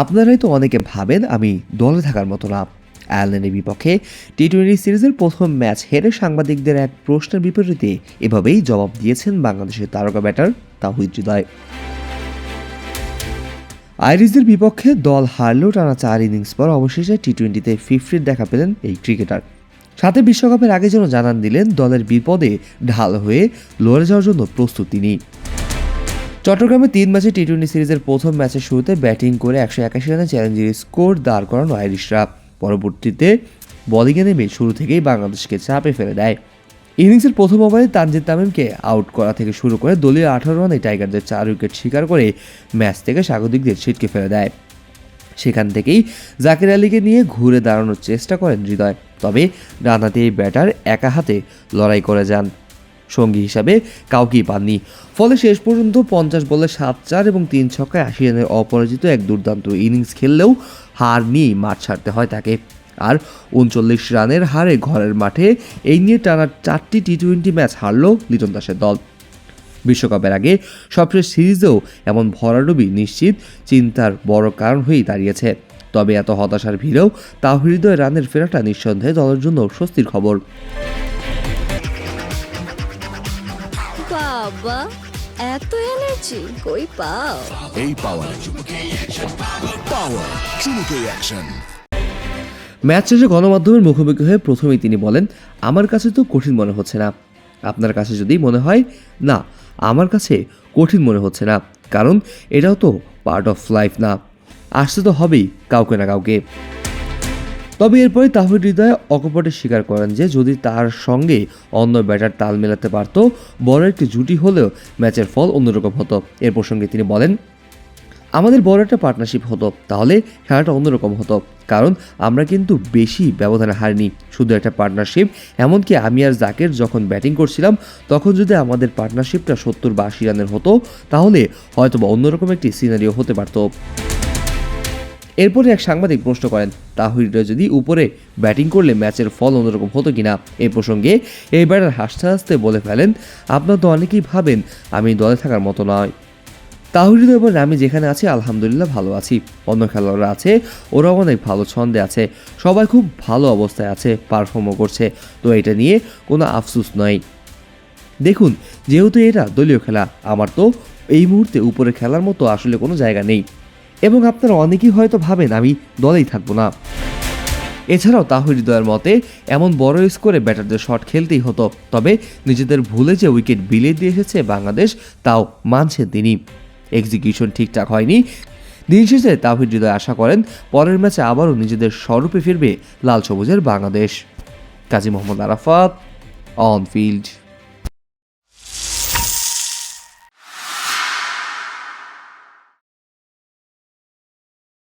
আপনারাই তো অনেকে ভাবেন আমি দলে থাকার মতো না। আয়ারল্যান্ডের বিপক্ষে টি-20 সিরিজের প্রথম ম্যাচ হেরে সাংবাদিকদের এক প্রশ্নের বিপরীতে এভাবেই জবাব দিয়েছেন বাংলাদেশের তারকা ব্যাটার তাওহিদ হৃদয়। আইরিশদের বিপক্ষে দল হারলেও টানা 4 ইনিংস পর অবশেষে টি-20তে 50 দেখা পেলেন এই ক্রিকেটার। সাথে বিশ্বকাপের আগে যেন জানান দিলেন দলের বিপদে ঢাল হয়ে লড়ে যাওয়ার জন্য প্রস্তুত তিনি। চট্টগ্রামে 3 ম্যাচে টি-20 সিরিজের প্রথম ম্যাচের শুরুতে ব্যাটিং করে 181 রানে চ্যালেঞ্জের স্কোর দাঁড় করানো আইরিশরা পরবর্তীতে বোলিংয়ে নেমে শুরু থেকেই বাংলাদেশকে চাপে ফেলে দেয়। ইনিংসের প্রথম ওভারে তানজিদ তামিমকে আউট করা থেকে শুরু করে দলীয় 18 রানে টাইগারদের 4 উইকেট শিকার করে ম্যাচ থেকে স্বাগতিকদের ছিটকে ফেলে দেয়। সেখান থেকেই জাকির আলীকে নিয়ে ঘুরে দাঁড়ানোর চেষ্টা করেন হৃদয়, তবে ডানহাতি এই ব্যাটার একা হাতে লড়াই করে যান, সঙ্গী হিসাবে কাউকেই পাননি। ফলে শেষ পর্যন্ত 50 বলে 7-4 এবং 3 ছক্কায় 80 রানের অপরাজিত এক দুর্দান্ত ইনিংস খেললেও হার নিয়েই মাঠ ছাড়তে হয় তাকে। আর 39 রানের হারে ঘরের মাঠে এই নিয়ে টানা 4টি টি-20 ম্যাচ হারল লিটন দাসের দল। বিশ্বকাপের আগে সবশেষ সিরিজেও এমন ভরাডুবি নিশ্চিত চিন্তার বড় কারণ হয়েই দাঁড়িয়েছে। তবে এত হতাশার ভিড়েও তাওহিদ রানের ফেরাটা নিঃসন্দেহে দলের জন্য স্বস্তির খবর। বাবা, এত এনার্জি কই পাও? এই পাওয়ার চুমুকে অ্যাকশন। ম্যাচ শেষে গণমাধ্যমের মুখোমুখি হয়ে প্রথমেই তিনি বলেন, আমার কাছে তো কঠিন মনে হচ্ছে না। আপনার কাছে যদি মনে হয়, না আমার কাছে কঠিন মনে হচ্ছে না, কারণ এটাও তো পার্ট অফ লাইফ না, আসতে তো হবেই কাউকে না কাউকে। তবে এরপরে তাওহিদ হৃদয় অকপটে স্বীকার করেন যে যদি তার সঙ্গে অন্য ব্যাটার তাল মেলাতে পারত, বড় একটি জুটি হলেও ম্যাচের ফল অন্যরকম হতো। এর প্রসঙ্গে তিনি বলেন, আমাদের বড় একটা পার্টনারশিপ হতো, তাহলে খেলাটা অন্যরকম হতো, কারণ আমরা কিন্তু বেশি ব্যবধানে হারিনি, শুধু একটা পার্টনারশিপ। এমনকি আমি আর জাকের যখন ব্যাটিং করছিলাম তখন যদি আমাদের পার্টনারশিপটা 70 বা 80 রানের হতো, তাহলে হয়তো বা অন্যরকম একটি সিনারিও হতে পারত। এরপরে এক সাংবাদিক প্রশ্ন করেন, তাওহিদ যদি উপরে ব্যাটিং করলে ম্যাচের ফল অন্যরকম হতো কিনা। এই প্রসঙ্গে এই ব্যাটার হাসতে হাসতে বলে ফেলেন, আপনারা তো অনেকেই ভাবেন আমি দলে থাকার মতো নয়। তাওহিদ এবার আমি যেখানে আছি আলহামদুলিল্লাহ ভালো আছি, অন্য খেলোয়াড়রা আছে ওরা অনেক ভালো ছন্দে আছে, সবাই খুব ভালো অবস্থায় আছে, পারফর্মও করছে, তো এটা নিয়ে কোনো আফসোস নয়। দেখুন, যেহেতু এটা দলীয় খেলা, আমার তো এই মুহূর্তে উপরে খেলার মতো আসলে কোনো জায়গা নেই, এবং আপনারা অনেকেই হয়তো ভাবেন আমি দলেই থাকবো না। এছাড়াও তাওহিদ হৃদয়ের মতে এমন বড় স্কোরে ব্যাটারদের শট খেলতেই হতো, তবে নিজেদের ভুলে যে উইকেট বিলিয়ে দিয়ে এসেছে বাংলাদেশ তাও মানছেন তিনি। এক্সিকিউশন ঠিকঠাক হয়নি। দিন শেষে তাওহিদ হৃদয় আশা করেন পরের ম্যাচে আবারও নিজেদের স্বরূপে ফিরবে লাল সবুজের বাংলাদেশ। Kazi Mohammad Arafat, on field.